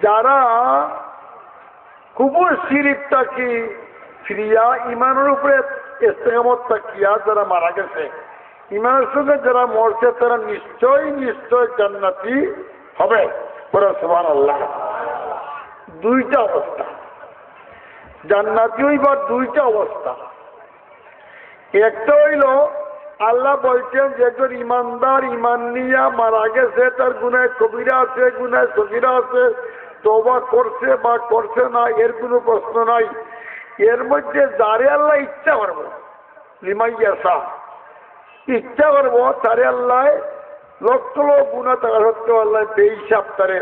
যারা কুবুর শিরিফটা কি ফিরিয়া ইমানের উপরে ইস্তেকামত তাকিয়া যারা মারা গেছে, ইমানের সঙ্গে যারা মরছে তারা নিশ্চয় নিশ্চয় জান্নাতি হবে। সুবহানাল্লাহ। দুইটা অবস্থা, জান্নাতি হইবার দুইটা অবস্থা। একটা হইল আল্লাহ বলছেন যে একজন ইমানদার ইমান নিয়া মারা গেছে, তার গুনায় কবিরা আছে, গুনায় সগীরা আছে, তওবা করছে বা করছে না এর কোনো প্রশ্ন নাই। এর মধ্যে যারে আল্লাহ ইচ্ছা করবো, লিমাইয়াসা ইচ্ছা করবো, তারে আল্লাহ লক্ষ লক্ষ গুণা থাকা সত্ত্বেও আল্লাহ বেহিসাব তারে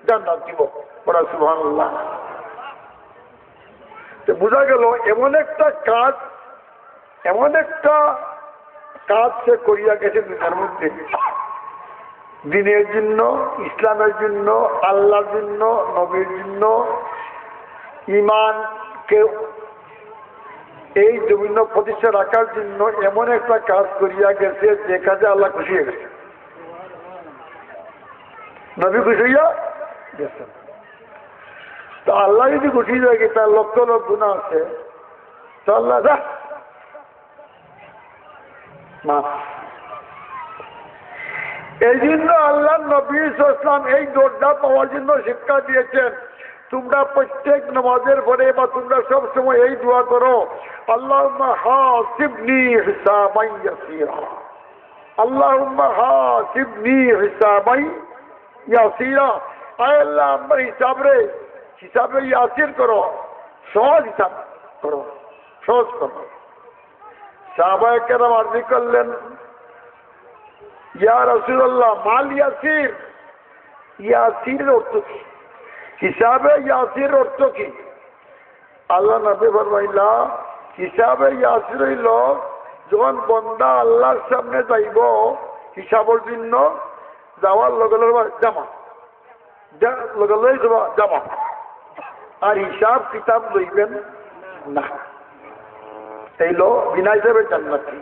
জান্নাত দিব। সুবহানাল্লাহ। বোঝা গেল এমন একটা কাজ, এমন একটা কাজ সে করিয়া গেছে দুনিয়ার মধ্যে, দিনের জন্য, ইসলামের জন্য, আল্লাহর জন্য, নবীর জন্য, ইমানকে এই জমিন প্রতিষ্ঠা রাখার জন্য এমন একটা কাজ করিয়া গেছে যে কাজে আল্লাহ খুশি হয়ে গেছে, নবী খুশি হইয়া গেছেন। তো আল্লাহ যদি খুশি হয়ে গেছে, তার লক্ষ লক্ষ গুনাহ আছে, তো আল্লাহ যা এই জন্য আল্লাহ নবী ইসলাম এই দরজা পাওয়ার জন্য শিক্ষা দিয়েছেন। তোমরা প্রত্যেক নামাজের পরে বা তোমরা সব সময় এই দোয়া করো, আল্লাহুম্মা হাসিবনি হিসাবান ইয়াসীরা, আল্লাহুম্মা হাসিবনি হিসাবান ইয়াসীরা। আয় আল্লাহ আমার হিসাবে ইয়াসির করো, সহজ হিসাব করো, সহজ করো। সাহাবায়ে কেরাম আরজ করলেন, ইয়া রাসূলুল্লাহ মাল ইয়াসির, ইয়াসিরের অর্থ কি? হিসাবে ইয়াসির অর্থ কি? আল্লাহ নবী ফরমাইলা, হিসাবে ইয়াসির হইল যখন বন্দা আল্লাহর সামনে যাইব হিসাবের জন্য, যাওয়ার লগে লগে জামা জামা, আর হিসাব কিতাব লইবেন না, এইল বিনা হিসাবে জান্নাতি।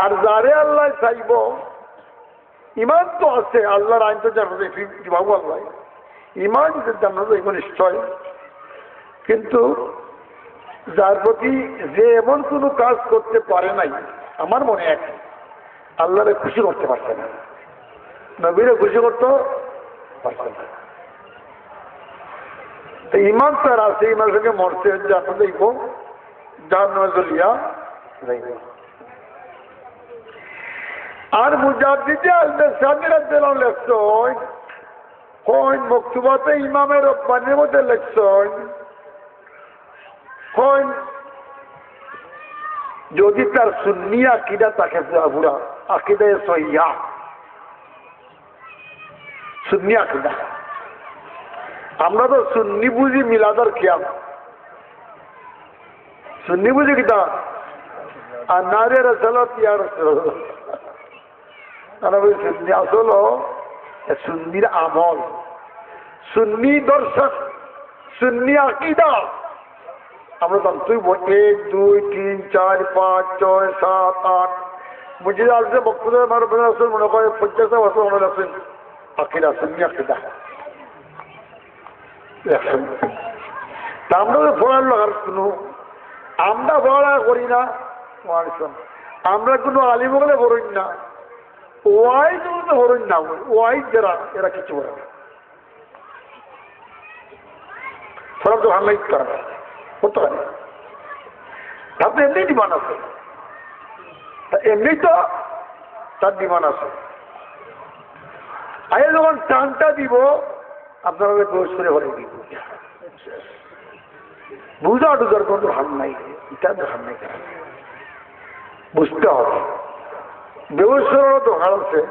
আর যারে আল্লাহ চাইব, ইমান তো আছে, আল্লাহর আইন তো জানা দিবাবু আল্লাহ, ইমান জানা যাইব নিশ্চয়। কিন্তু যার প্রতি যে এমন কোনো কাজ করতে পারে নাই, আমার মনে এক আল্লাহরে খুশি করতে পারছে না, নবীরে খুশি করতে পারছে না, তো ইমান তার আছে, ইমানের সঙ্গে মরছে, জানা যাইব, জাহান্নামে জ্বলিয়া যাইব। আর মুজাদ্দিদে আল-বাসানি রাদিয়াল্লাহু আনহু লেখছেন, কোন মকতুবাতে ইমামে রব্বানির মধ্যে লেখছেন, কোন যদি তার সুন্নি আকীদা থাকে, পুরা আকীদায়ে সহিহা, সুন্নি আকীদা। আমরা তো সুন্নি বুঝি মিলাদার কিয়াম, সুন্নি বুঝি কিতা আর নারে রাসূলত ইয়া রাসূলুল্লাহ, সুন্নি আসল সুন্নির আমল, সুন্নি দর্শন, সুন্নি আকীদা। আমরা জানতেই 1 2 3 4 5 6 7 8 মুজিদ আসছে বক্তব্য মনে করে 50 বছর মনে রাখছেন আকীদা, সুন্নি আকীদা। আমরা তো ফোয়ার লাগার কোনো, আমরা পড়ালেখা করি না, আমরা কোনো আলিম বলে বলুন না, ওয়াইজ বলতে বলুন না, ওয়াইজ যারা এরা কিছু বলে না, সব তো হাল্লাই করা হতে পারে। তাতে এমনি ডিমান্ড আছে, এমনি তো তার ডিমান্ড আছে। আগে যখন টানটা দিব আপনারা দোষ করে হলে দিব, বুঝা টুজার কোনো হার নাই, এটা হার নাই, বুঝতে হবে। ব্যবসারও দরকার আছে,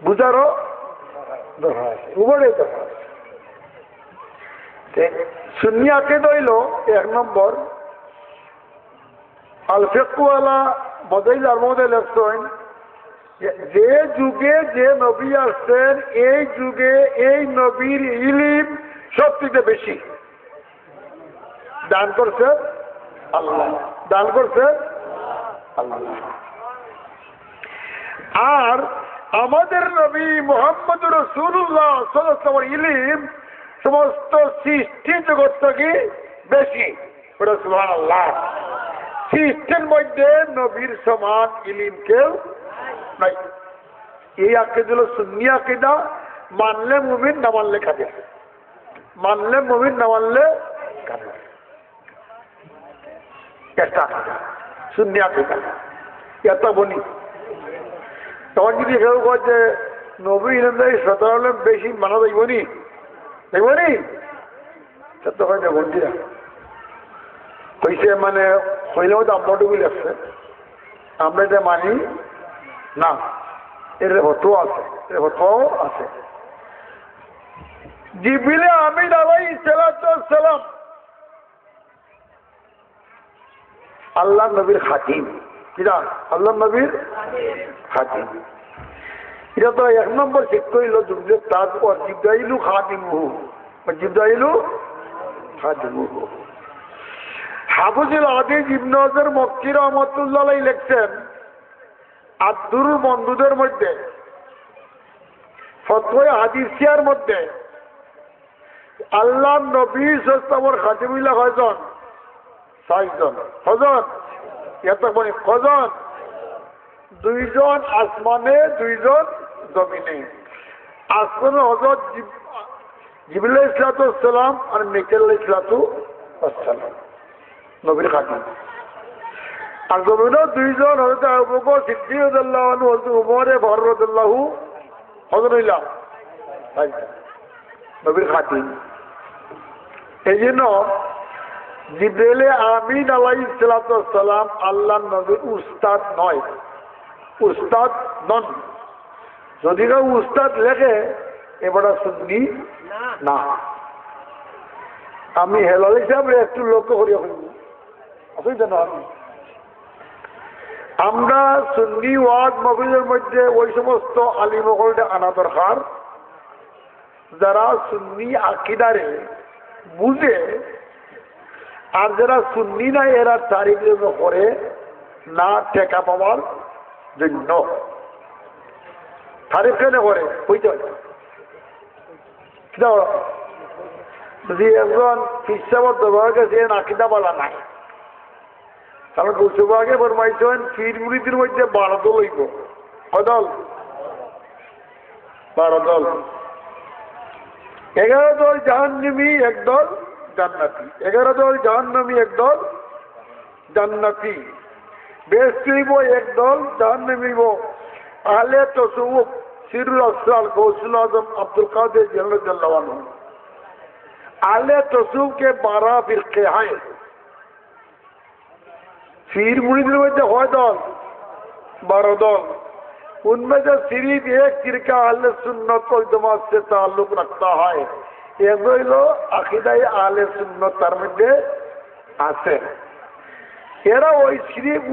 বুঝারও দরকার আছে, উভয়ের দরকার আছে। সুন্নি আকীদা হইল 1 নম্বর। আল ফিকহু আলা বদাইল আল-মওদুদ লেখছেন, যে যুগে যে নবী আসছেন এই যুগে এই নবীর ইলম সবথেকে বেশি দান করছে আল্লাহ, দান করছে আল্লাহ। আর আমাদের নবী মুহাম্মদ রাসূলুল্লাহ সাল্লাল্লাহু আলাইহি ইলম সমস্ত সৃষ্টি জগৎ থেকে বেশি। সুবহানাল্লাহ। সৃষ্টির মধ্যে নবীর সমান ইলম কেউ নাই। এই আকীদা হলো সুন্নি আকীদা। মানলে মুমিন, না মানলে কাফের। মানলে মুমিন, না মানলে কাফের। একটা আকীদা সুন্নি আকীদা। এত বনি তখন যদি কেউ কয় যে নবী ইলম দেয় 17 ইলম বেশি মানা যাইবনি, দেখবনি তো হয় না বন্ধুরা কইছে মানে হইলেও তো আমরা ডুবি লাগছে, আমরা এটা মানি না। এর হতো আছে, এর হতো আছে। জিবরিল আমিন আলাইহিস সালাম আল্লাহ নবীর খাতিম। কিরা আল্লাহ নবীর খাতিম। এটা তো 1 নম্বর চেক করিল তারপর জিব্রাইলু খাতিমুহু, জিব্রাইলু খাতিমুহু। হাফিজুল হাদিস ইবনে হাজার মক্কি রাহমাতুল্লাহ আলাইহি লিখছেন আব্দুর বন্ধুদের মধ্যে ফতোয়া হাদিসিয়ার মধ্যে আল্লাহ নবী সাল্লাল্লাহু খাতিমুল্লাহ কয়জন? 6 জন। কজন? এত বলি কজন? 2 জন আসমানে, 2 জন জমিনে। আসমানে হযরত জিবরিল আলাইহিস সালাম আর মিকাইল আলাইহিস সালাম নবীর খাতিম। আর জমিনে 2 জন হযরত আবু বকর সিদ্দিক রাদিয়াল্লাহু আনহু, হযরত উমর ফারুক রাদিয়াল্লাহু হযরত নবীর খাতিম। এই জন্য জিবরিল আমিন আলাইহিস সালাম আল্লাহ নবীর উস্তাদ নয়, উস্তাদ নন। যদি কেউ উস্তাদ লেখে এবার সুন্নি না। আমি হেলাল হিসাবে একটু লক্ষ্য করি অসুবিধা না। আমরা সুন্নি ওয়াজ মাহফিলের মধ্যে ওই সমস্ত আলিমগণকে আনা দরকার যারা সুন্নি আকীদারে বুঝে, আর যারা সুন্নি নাই এরা তারিফ করে না টেকা পাওয়ার জন্য। তারিফ কেন করে বুঝতে পারি। যদি একজন ফিসাবত ব্যবহার গেছে আকিদা বলা নাই, তাহলে গুসুবাগে ফরমাইছেন পীর মুরিদের মধ্যে 12 দল হইব। কদল 12 দল। 11 দল জাহান্নামী, 1 দল জান্নাতি। 11 দল জাহান্নামী, 1 দল জান্নাতি। বেহেশতি হইব 1 দল, জাহান্নামী হইব আহলে তাসাউফ সিরুল আসরার গৌসুল আজম আব্দুল কাদের জিলানী রাদিয়াল্লাহু আনহু। আহলে তাসাউফ के 12 फिरके हैं। पीर मुरीदों में जो है दल 12 दल, उनमें जो सिर्फ एक फिरका अहले सुन्नत वल जमात से ताल्लुक रखता है, एगो अकीदा अहले सुन्नत तार मध्य आसे। एरा वही सिर्फ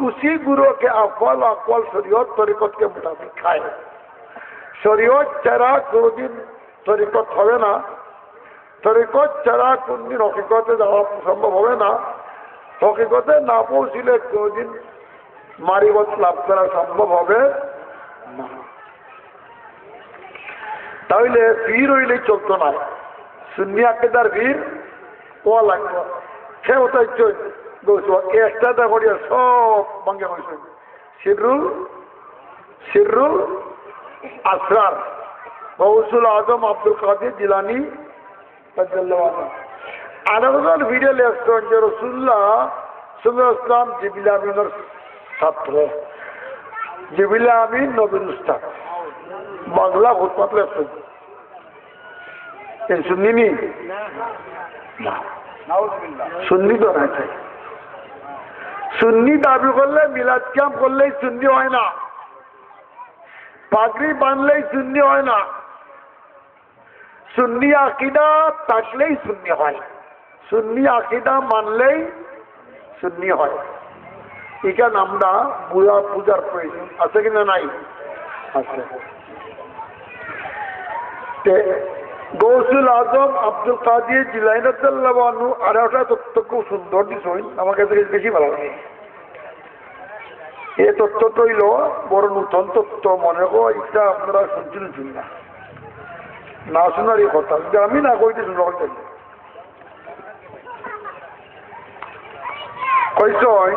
उसी गुरु के अक़वाल शरीयत तरीक़त के मुताबिक खाए। शरीयत छाड़ा কোনো দিন তরিকত হবে না, তরিকত ছাড়া কোনদিন হকিকতে যাওয়া সম্ভব হবে না, হকিকতে না পৌঁছিলে কোনদিন মারিবত লাভ করা সম্ভব হবে না। তাহলে পীর হইলেই চলতো না, সুন্নি আকীদার পীর ও লাগবে। সে ওটাই চল একটা করিয়া সব ভাঙ্গে হয়েছে। সিররুল আসরার গৌসুল আজম আব্দুল কাদের জিলানী রাদিয়াল্লাহু আনহু। আরেকজন ভিডিও লেখছেন যে রাসূলুল্লাহ সাল্লাল্লাহু আলাইহি ওয়াসাল্লাম জিবরিল আমিনের ছাত্র। জিবরিল আমিন নবীর উস্তাদ। বাংলা খুতবা লেখছেন। এই সুন্নি নি না, সুন্নি তো না। সুন্নি দাবি করলে মিলাদ ক্যাম্প করলেই সুন্নি হয় না, পাগড়ি বাঁধলেই সুন্নি হয় না, সুন্নি আকীদা থাকলেই সুন্নি হয়, সুন্নি আকীদা মানলেই সুন্নি হয়। এখানে আমরা পূজার প্রয়োজন আছে কিনা নাই? আছে। গৌসুল আজম আব্দুল কাদের জিলানী রাদিয়াল্লাহু আনহু আর একটা তথ্য খুব সুন্দর দিছেন, আমার কাছে বেশি ভালো লাগে। এই তত্ত্বটা হইল বড় নূতন তত্ত্ব, মনে হয় এটা আপনারা শুনছেন না, না শোনারই কথা, যদি আমি না কইতে শুনে কইসই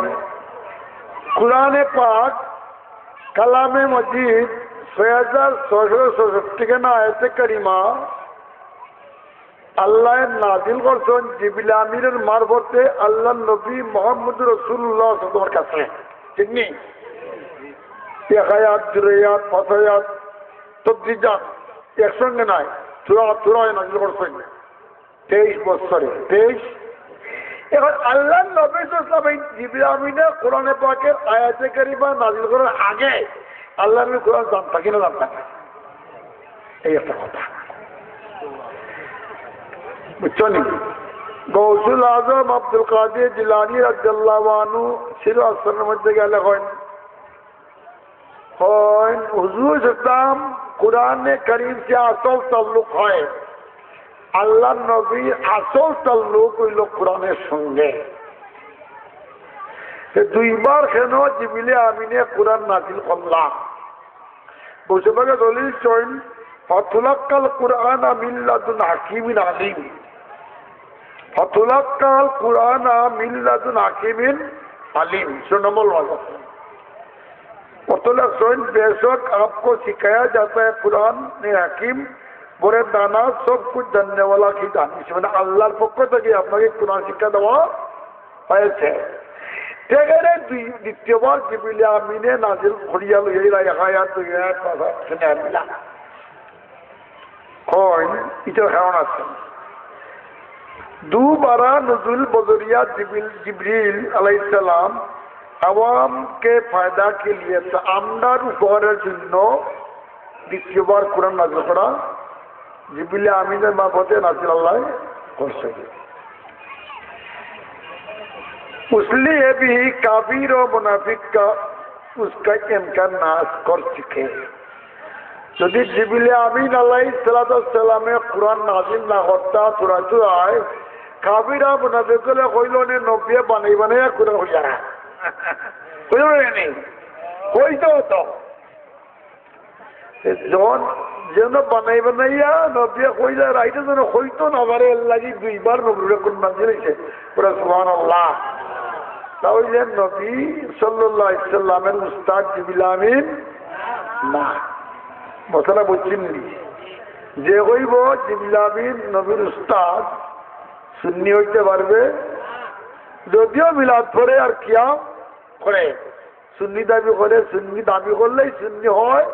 কুরআনে পাক কালামে মজিদ 6666 কেনা আয়াতে কারিমা আল্লাহ নাজিল করছেন জিবরিল আমিনের মারফতে আল্লাহ নবী মুহাম্মদ রাসূলুল্লাহ সাল্লাল্লাহু আলাইহি কাছে, ঠিক নেই? এক আয়াত, দুই আয়াত, 5 আয়াত, 33 আয়াত একসঙ্গে নাই, সূরা নাজিল করছেন 23 বছরে 23। এখন আল্লাহ নবী সাল্লাল্লাহু আলাইহি ওয়াসাল্লাম জিবরিল আমিনে কোরআনে পাকের আয়াতে কারিমা নাজিল করার আগে আল্লাহ নবী কোরআন জানতা কিনা জানতা না, এই একটা কথা বুঝছেন? গৌসুল আজম আব্দুল কাদের জিলানী রাদিয়াল্লাহু আনহু ছিল আসরের মধ্যে গেলে হয় হুজুর ইসলাম কুরআনে কারীম সে আসল তাল্লুক হয়, আল্লাহ নবীর আসল তাল্লুক হইল কোরআনের সঙ্গে। দুইবার কেন জিবরিল আমিনে কোরআন নাজিল করলাম? বুঝবাকে দলিল চইন ফাতুলাক্কাল কুরআন মিন লাদুন হাকিমিন আলিম, ফাতুলাক্কাল कुरान मिन लदुन हाकिमिन अलीम। 100 नंबर वाला फतुलक सोइन बेशक आपको सिखाया जाता है कुरान ने हकीम बड़े दाना सब कुछ जानने वाला की दानिश, মানে আল্লাহর পক্ষ থেকে আপনাকে কুরআন শিক্ষা দেওয়া হয়েছে। ঠিক আছে, দ্বিতীয়বার জিবরিল আমিনে নাজিল করিয়া লইয়া এক আয়াত দুই আয়াত কথা শুনে আনলা কোন এটা কারণ আছে। दोबारा नुजुल बजरिया जिब्रील अलैहिस्सलाम आवाम के फायदा के लिए आमदार उपहारेर जन्य द्वितीयबार कुरान नाजिल करा जिब्रील आमीনের মারফতে नाजिल अल्लाह করছে। इसलिए भी काफिर और मुनाफिक का उसका इनकार नाश कर चुके। যদি জিবরিল আমিন আলাইহিসসালামে কোরআন নাজিল না করতা সূরা কাফিরা মুনাফিকলে কইল নে নবী বানাই বানাই কোরআন হইয়া কইল নে কইতো তো জন যেন বানাই বানাইয়া নবী কইলা রাইতে যেন কইতো না পারে লাগি দুইবার নবীর কোরআন নাজিল হইছে পুরা সুবহানাল্লাহ। তাহলে নবী সাল্লাল্লাহু আলাইহি সাল্লামের উস্তাদ জিবরিল আমিন না, মশলা বুঝছেন যে কইব জিবরিল আমিন নবীর উস্তাদ সুন্নি হইতে পারবে যদিও মিলাদ পড়ে আর কিয়াম করে, সুন্নি দাবি করে, সুন্নি দাবি করলেই সুন্নি হয়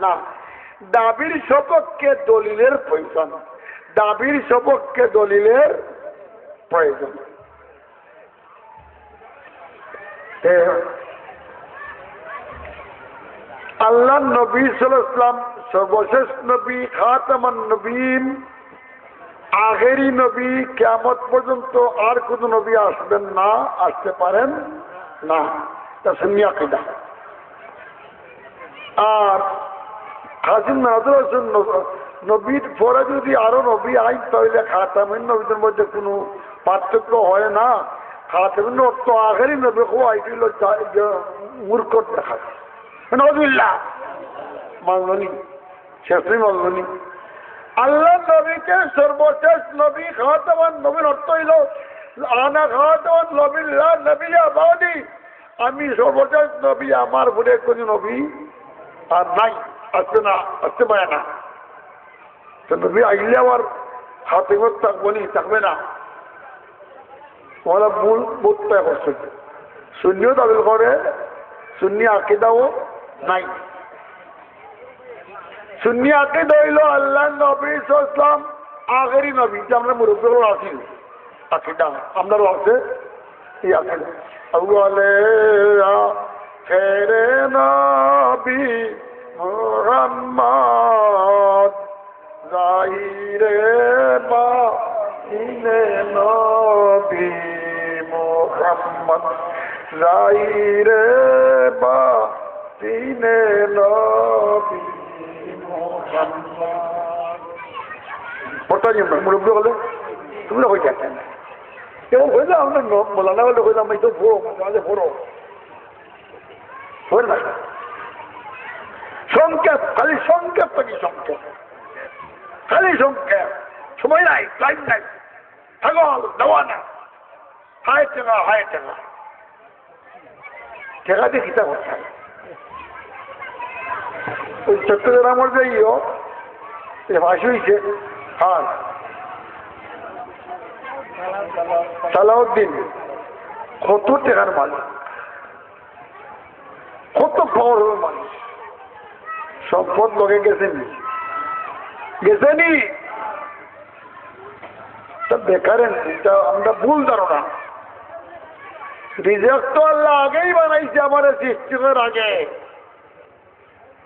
না। দাবির সপক্ষে দলিলের প্রয়োজন, দাবির সপক্ষে দলিলের প্রয়োজন। আল্লাহ নবী সাল্লাল্লাহু আলাইহি ওয়াসাল্লাম সর্বশেষ নবী, খাতামান নবীন, আখেরি নবী, কিয়ামত পর্যন্ত আর কোন নবী আসবেন না, আসতে পারেন না, তা সুন্নি আকীদা। আর কাসিম নাজর হোসেন নবীর পরে যদি আরো নবী আইন তাহলে খাতামের নবীদের মধ্যে কোনো পার্থক্য হয় না। খাতামের অর্থ আখেরি নবী আইছিল মূর্খ দেখা নজুল্লাহ মাননি শেষই মাননি। আল্লাহ নবীকে সর্বশেষ নবী, খাতামান নবীর অর্থ হইল আনা খাতামান নবী লা নবিয়্যা বাদি, আমি সর্বশেষ নবী, আমার পরে কোন নবী আর নাই, আসবে না, আসতে পারে না। তো নবী আইলে আমার খাতিমত থাকবনি, থাকবে না, ওরা মূল বোধটা করছে। সুন্নিও দাবি করে, সুন্নি আকীদাও নাই। সুন্নি আকীদা হইল আল্লাহ নবী সাল্লাল্লাহু আলাইহি ওয়াসাল্লাম আখেরি নবী, যে আমরা মুরব্বিগুলো আছি আকীদা আমারও আছে এই আকীদা। আউয়ালে আখেরে নবী মুহাম্মদ, জাহিরে বাতিনে নবী মুহাম্মদ, জাহিরে বাতিনে নবী মুহাম্মদ। পড়তে নিয়ম মুরব্বী হলে তুমি হয়ে যাচ্ছেন কেউ হইলে আমরা মোলানা হলে হইলাম এই তো ভোরো মাঝে মাঝে ভোরো সংকেত, খালি সংকেত থাকি সংকেত, খালি সংকেত। সময় নাই, টাইম নাই, ছাগল দেওয়া না, হায় টেকা হায় টেকা, টেকা দিয়ে কিতা করতে হয়। ওই চট্টগ্রামের যে ফাঁসি হয়েছে, হ্যাঁ সালাউদ্দিন কত টাকার মালিক, কত পাওয়ার মালিক, সম্পদ লগে গেছেনি গেছেনি, তা বেকারেন আমরা ভুল ধারণা। রিজেক্ট তো আল্লাহ আগেই বানাইছে, আমার সৃষ্টির আগে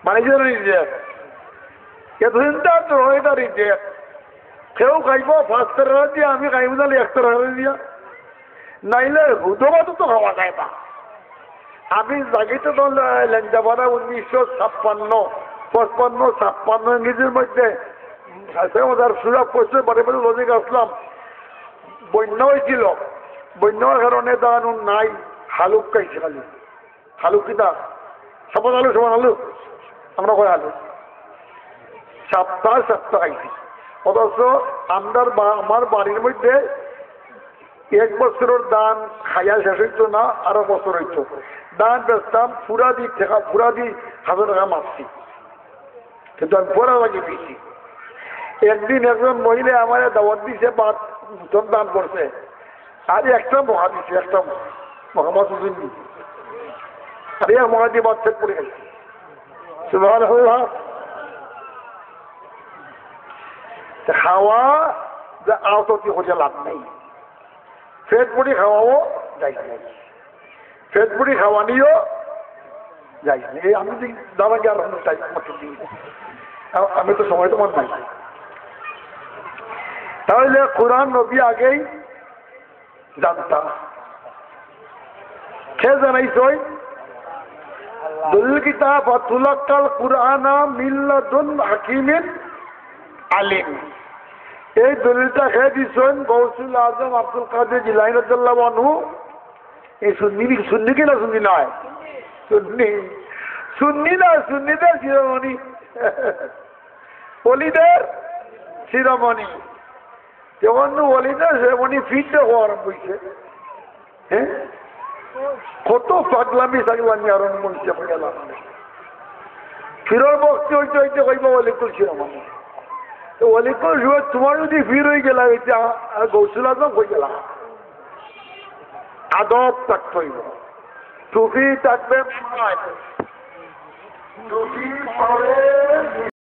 বানাইছে না রিজেক্ট। এতদিন তো এটা রিজেক্ট, কেউ খাইব 5 টাকা দিয়ে, আমি খাইব না 1 টাকা দিয়া, নাইলে হুদবাতো তো খাওয়া যায় না। আমি জাগিতে তো লেঞ্জাপাড়া 1956 ইংরেজির মধ্যে সুযোগ করছে, বাড়ি বাড়ি লজিক আসলাম, বন্যা হয়েছিল, বন্যার কারণে দান নাই, হালুক খাইছে, খালি হালুক কিতা সমান আলু সমান আলু, আমরা কয় আলু সপ্তাহ খাইছি। অথচ আমার বাড়ির মধ্যে 1 বছরের দান খাইয়া শেষ হইতো না, আরো বছর হইতো। দান বেচতাম পুরা দি টাকা, পুরা দি 1000 টাকা মারছি, কিন্তু আমি পড়া লাগে পেয়েছি। একদিন একজন মহিলা আমার দাওয়াত দিছে, নতুন দান করছে, আর একটা মহা দিছে, একটা মোহাম্মদ হুসেন আর এক মহা দিয়ে বাদ থেকে পড়ে গেছে। সুবহানাল্লাহ। খাওয়া যে আওততি হচ্ছে লাভ নেই, পেট পুড়ি খাওয়াও যাই নাই, পেট পুড়ি খাওয়ানিও যাই নাই। আমি দাদা গিয়ে আর আমি তো সময় তো মনে নাই। তাহলে কোরআন নবী আগেই জানতাম, খেয়ে জানাইছই দলিল কিতাব তুলাক্কাল কুরআনা মিল্লাদুন হাকিমিন আলিম। এই দলিলটা খেয়ে দিচ্ছেন গৌসুল আজম আব্দুল কাদের জিলানী রাদিয়াল্লাহু আনহু। এই সুন্নি কিনা সুন্নি নয়, সুন্নি না, সুন্নিদের শিরোমণি, অলিদের শিরোমণি। যখন অলিদের শিরোমণি ফিরতে হওয়া আরম্ভ হয়েছে, হ্যাঁ কত পাগলামি সাগলামি আরম্ভ হয়েছে, ফিরর বক্তি হইতে হইতে কইব অলিকুল শিরোমণি। তো অলিকুল তোমার যদি ফির হয়ে গেলা, গৌসুল আজম হয়ে গেলা, আদব থাকতে হইব, টুপি থাকবে, টুপি পরে